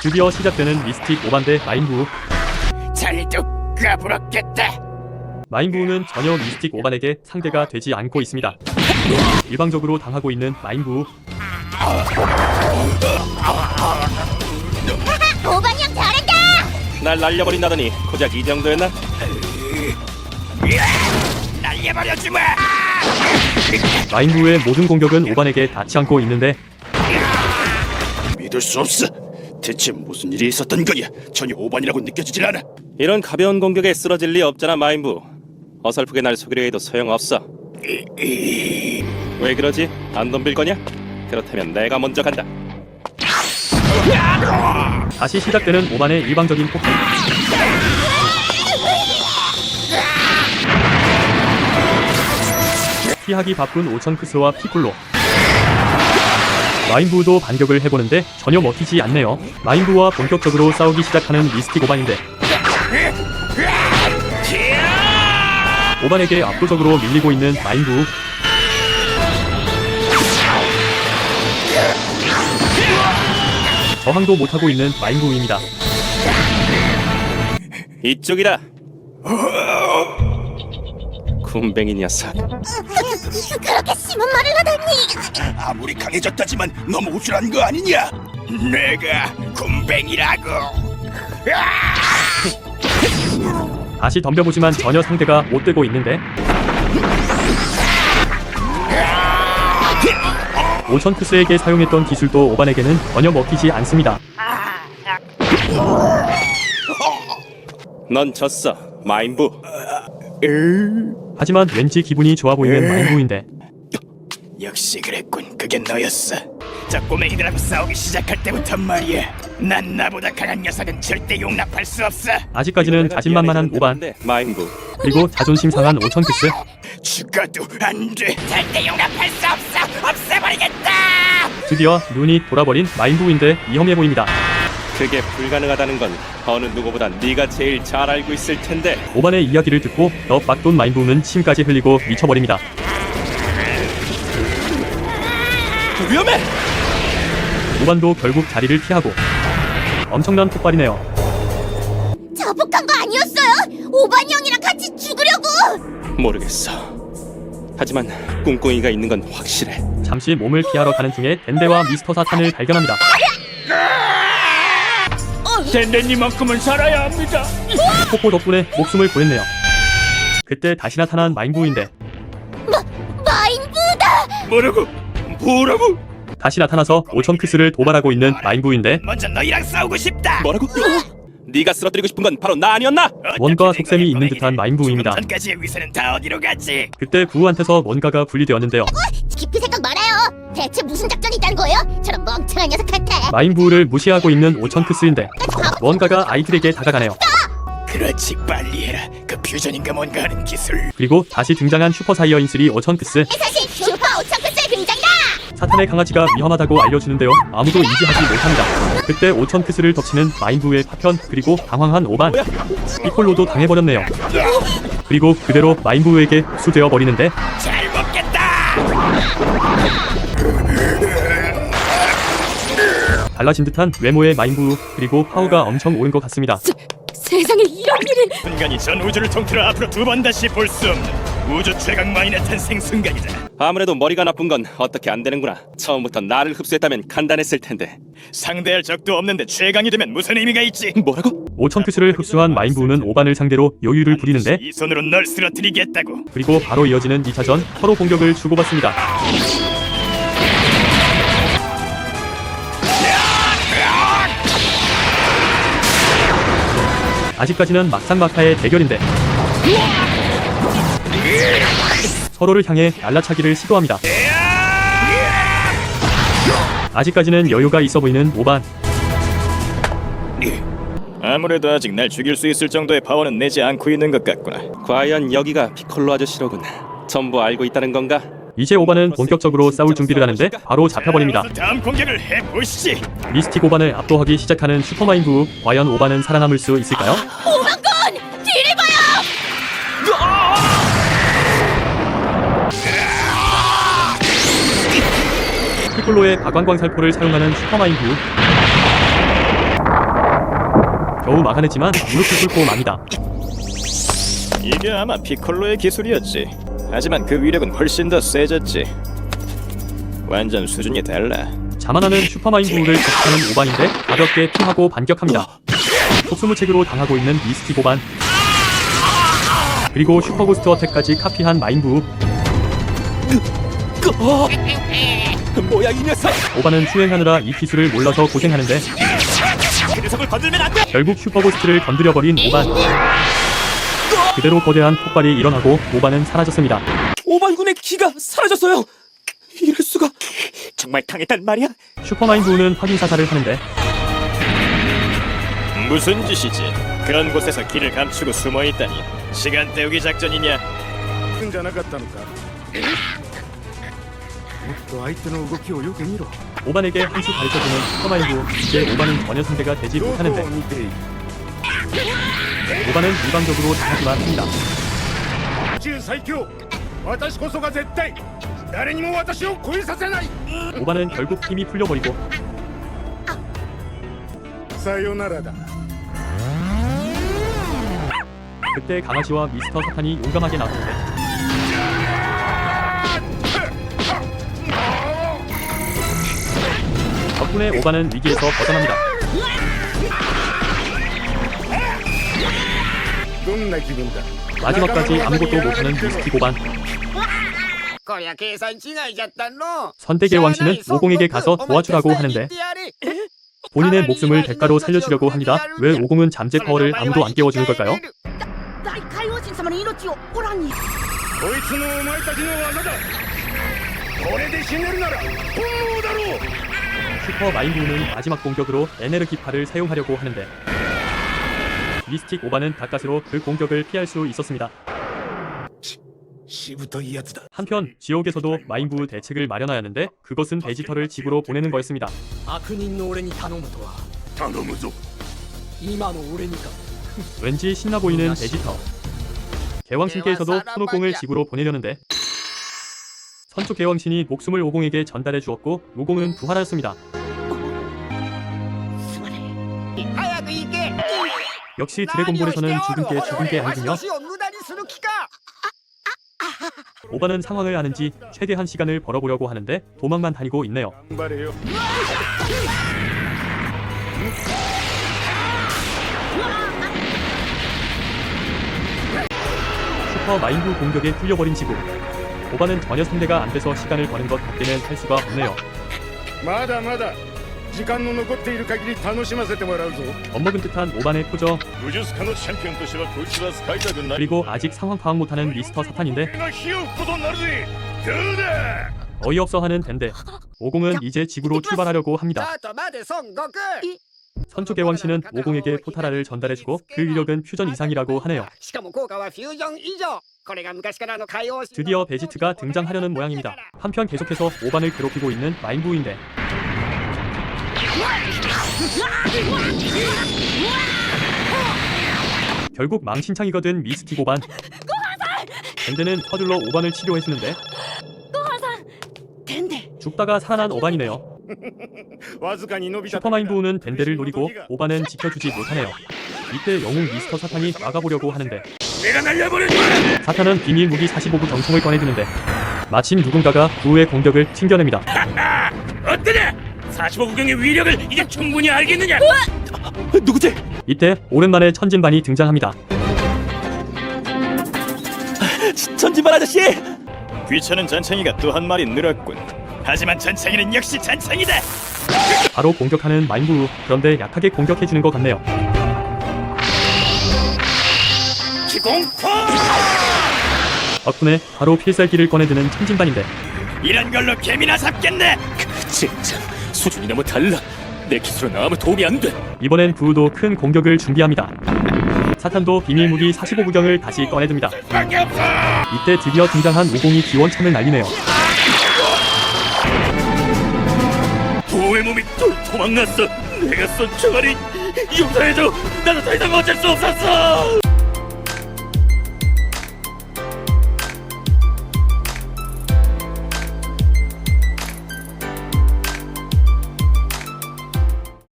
드디어 시작되는 미스틱 오반대 마인부. 잘도 까불었겠다. 마인부는 전혀 미스틱 오반에게 상대가 되지 않고 있습니다. 일방적으로 당하고 있는 마인부. 오반이 형 잘한다! 날 날려버린다더니 고작 이 정도였나? 날려버려주마. 마인부의 모든 공격은 오반에게 닿지 않고 있는데 믿을 수 없어. 대체 무슨 일이 있었던 거야? 전혀 오반이라고 느껴지질 않아. 이런 가벼운 공격에 쓰러질 리 없잖아 마인부. 어설프게 날 속이려 해도 소용없어. 왜 그러지? 안 덤빌 거냐? 그렇다면 내가 먼저 간다. 다시 시작되는 오반의 일방적인 폭행. 피하기 바쁜 오천크스와 피콜로. 마인부도 반격을 해보는데 전혀 먹히지 않네요. 마인부와 본격적으로 싸우기 시작하는 미스틱 오반인데 오반에게 압도적으로 밀리고 있는 마인부. 저항도 못하고 있는 마인부입니다. 이쪽이다. 굼벵이 녀석. 그렇게 심한 말을 하다니! 아무리 강해졌다지만 너무 우쭐한 거 아니냐? 내가 굼벵이라고. 다시 덤벼보지만 전혀 상대가 못되고 있는데 오천크스에게 사용했던 기술도 오반에게는 전혀 먹히지 않습니다. 넌 졌어 마인부. 하지만 왠지 기분이 좋아 보이는 마인부인데 역시 그랬군. 그게 너였어. 저 꼬맹이들하고 싸우기 시작할 때부터 말이야. 난 나보다 강한 녀석은 절대 용납할 수 없어. 아직까지는 자신만만한 오반, 마인부. 그리고 자존심 상한 오천크스. 죽어도 안 돼. 절대 용납할 수 없어. 없애버리겠다. 드디어 눈이 돌아버린 마인부인데 위험해 보입니다. 그게 불가능하다는 건 어느 누구보다 네가 제일 잘 알고 있을 텐데. 오반의 이야기를 듣고 더 빡돈 마인부는 침까지 흘리고 미쳐버립니다. 위험해! 오반도 결국 자리를 피하고 엄청난 폭발이네요. 자폭한 거 아니었어요? 오반이 형이랑 같이 죽으려고! 모르겠어. 하지만 꿍꿍이가 있는 건 확실해. 잠시 몸을 피하러 가는 중에 덴데와 미스터 사탄을 발견합니다. 댄댄님만큼은 살아야 합니다. 폭포 덕분에 목숨을 구했네요. 그때 다시 나타난 마인부인데 마인부다! 뭐라고? 다시 나타나서 오천크스를 도발하고 있는 마인부인데 먼저 너희랑 싸우고 싶다. 뭐라고? 네가 쓰러뜨리고 싶은 건 바로 나 아니었나? 뭔가 속셈이 있는 듯한 마인부입니다. 전까지의 위세는 다 어디로 갔지? 그때 부우한테서 뭔가가 분리되었는데요. 깊이 생각 말아요! 대체 무슨 작전이 있다는 거예요? 저런 멍청한 녀석한테! 마인부를 무시하고 있는 오천크스인데 뭔가가 아이들에게 다가가네요. 그렇지, 빨리 해라. 그 퓨전인가 뭔가 하는 기술. 그리고 다시 등장한 슈퍼사이어인 3 오천크스. 사실 슈퍼 오천크스의 등장이다! 사탄의 강아지가 위험하다고 알려주는데요. 아무도 인지하지 못합니다. 그때 오천크스를 덮치는 마인부의 파편, 그리고 당황한 오반. 피콜로도 당해버렸네요. 그리고 그대로 마인부에게 흡수되어 버리는데 잘 먹겠다. 달라진 듯한 외모의 마인부, 그리고 파워가 엄청 오른 것 같습니다. 세상에 이런 일이! 순간이 전 우주를 통틀어 앞으로 두 번 다시 볼 수 없는 우주 최강 마인의 탄생 순간이다. 아무래도 머리가 나쁜 건 어떻게 안 되는구나. 처음부터 나를 흡수했다면 간단했을 텐데. 상대할 적도 없는데 최강이 되면 무슨 의미가 있지? 뭐라고? 오천크스를 흡수한 마인부는 오반을 상대로 요유를 부리는데 이 손으로 널 쓰러뜨리겠다고. 그리고 바로 이어지는 2차전 서로 공격을 주고받습니다. 아직까지는 막상막하의 대결인데 서로를 향해 날라차기를 시도합니다. 아직까지는 여유가 있어 보이는 오반. 아무래도 아직 날 죽일 수 있을 정도의 파워는 내지 않고 있는 것 같구나. 과연 여기가 피콜로 아저씨로군. 전부 알고 있다는 건가? 이제 오반은 본격적으로 싸울 준비를 하는데 바로 잡혀버립니다. 어서 다음 공격을 해보시지. 미스틱 오반을 압도하기 시작하는 슈퍼마인부. 과연 오반은 살아남을 수 있을까요? 오반군! 뒤를 봐요! 피콜로의 가관광살포를 사용하는 슈퍼마인부. 겨우 막아냈지만 무릎을 꿇고 맙니다. 이게 아마 피콜로의 기술이었지. 하지만 그 위력은 훨씬 더 세졌지. 완전 수준이 달라. 자만하는 슈퍼마인부를 접하는 오반인데 가볍게 피하고 반격합니다. 속수무책으로 당하고 있는 미스틱 오반. 그리고 슈퍼고스트 어택까지 카피한 마인부. 뭐야 이 녀석! 오반은 수행하느라 이 기술을 몰라서 고생하는데 그 녀석을 건들면 안 돼! 결국 슈퍼고스트를 건드려버린 오반. 그대로 거대한 폭발이 일어나고 오반은 사라졌습니다. 오반군의 기가 사라졌어요. 이럴 수가. 정말 당했단 말이야? 슈퍼마인부는 확인 사살을 하는데 무슨 짓이지? 그런 곳에서 길을 감추고 숨어 있다니. 시간 때우기 작전이냐? じゃなかったのかもっと相手の動きをよく見ろ 오반에게 한 수 가르쳐주는 슈퍼마인부. 이제 오반은 전혀 상대가 되지 どこ 못하는데 を見ている 오반은 일방적으로 당하기만 합니다. 宇宙最強私こそが絶対誰にも私を超えさせない 오반은 결국 힘이 풀려버리고 さよならだ 그때 강아지와 미스터 사탄이 용감하게 나서는데 덕분에 오반은 위기에서 벗어납니다. どんな気分だ 마지막까지 아무것도 못하는 미스틱 오반. こりゃ計算違いじゃったの 선대계 왕씨는 오공에게 가서 도와주라고 하는데 본인의 목숨을 대가로 살려주려고 합니다. 왜 오공은 잠재 파워를 아무도 안 깨워주는 걸까요? 大海王神様の命をオランにこいつのお前たちの技だこれで死ねるなら本望だろう 슈퍼 마인부는 마지막 공격으로 에네르기파를 사용하려고 하는데 미스틱 오반은 가까스로 그 공격을 피할 수 있었습니다. しぶといやつだ 한편 지옥에서도 마인부 대책을 마련하였는데 그것은 베지터를 집으로 보내는 거였습니다. 悪人の俺に頼むとは頼むぞ今の俺にか 왠지 신나 보이는 베지터. 개왕신께서도 손오공을 집으로 보내려는데 선조 개왕신이 목숨을 오공에게 전달해 주었고 오공은 부활하였습니다. 早く行け 역시 드래곤볼에서는 죽은 게 아니군요. を無駄にする気か 오반은 상황을 아는지 최대한 시간을 벌어보려고 하는데 도망만 다니고 있네요. 頑張れよ 슈퍼 마인부 공격에 뚫려버린 지구. 오반은 전혀 상대가 안 돼서 시간을 버는 것 밖에는 할 수가 없네요. まだまだ時間の残っている限り楽しませてもらうぞ 겁먹은 듯한 오반의 표정. 武術家のチャンピオンとしてはこいつは使いたくない 그리고 아직 상황 파악 못하는 미스터 사탄인데 が火を吹くことになるぜどうだ 어이없어 하는 덴데. 오공은 이제 지구로 출발하려고 ちょ 합니다. っと待て孫悟空 선조 개왕신은 오공에게 포탈화를 전달해주고 그 위력은 퓨전 이상이라고 하네요. しかも効果はフュージョン以上これが昔からの海王神 드디어 베지트가 등장하려는 모양입니다. 한편 계속해서 오반을 괴롭히고 있는 마인부인데 결국 망신창이가 된 미스틱 오반. 덴데는 서둘러 오반을 치료해주는데 てんで 죽다가 살아난 오반이네요. わずかに伸びた 슈퍼마인부는 덴데를 노리고 오반은 지켜주지 못하네요. 이때 영웅 미스터 사탄이 막아보려고 하는데 目が날려버려 사탄은 비밀 무기 45구 정통을 꺼내드는데 마침 누군가가 구의 공격을 튕겨냅니다. 어떠냐? 45구경의 위력을 이제 충분히 알겠느냐? 누구지? 이때 오랜만에 천진반이 등장합니다. 천지발 아저씨! 귀찮은 잔챙이가 또 한 마리 늘었군. 하지만 잔챙이는 역시 잔챙이다. 바로 공격하는 마인부. 그런데 약하게 공격해주는 것 같네요. 기공포! 덕분에 바로 필살기를 꺼내드는 천진반인데 이런 걸로 개미나 잡겠네. 진짜 수준이 너무 달라. 내 기술은 아무 도움이 안 돼. 이번엔 부우도 큰 공격을 준비합니다. 사탄도 비밀무기 45구경을 다시 꺼내듭니다. 이때 드디어 등장한 오공이 기원참을 날리네요. 부의 몸이 도망갔어. 내가 쏜 총알이 용서해줘. 나도 더 이상 어쩔 수 없었어.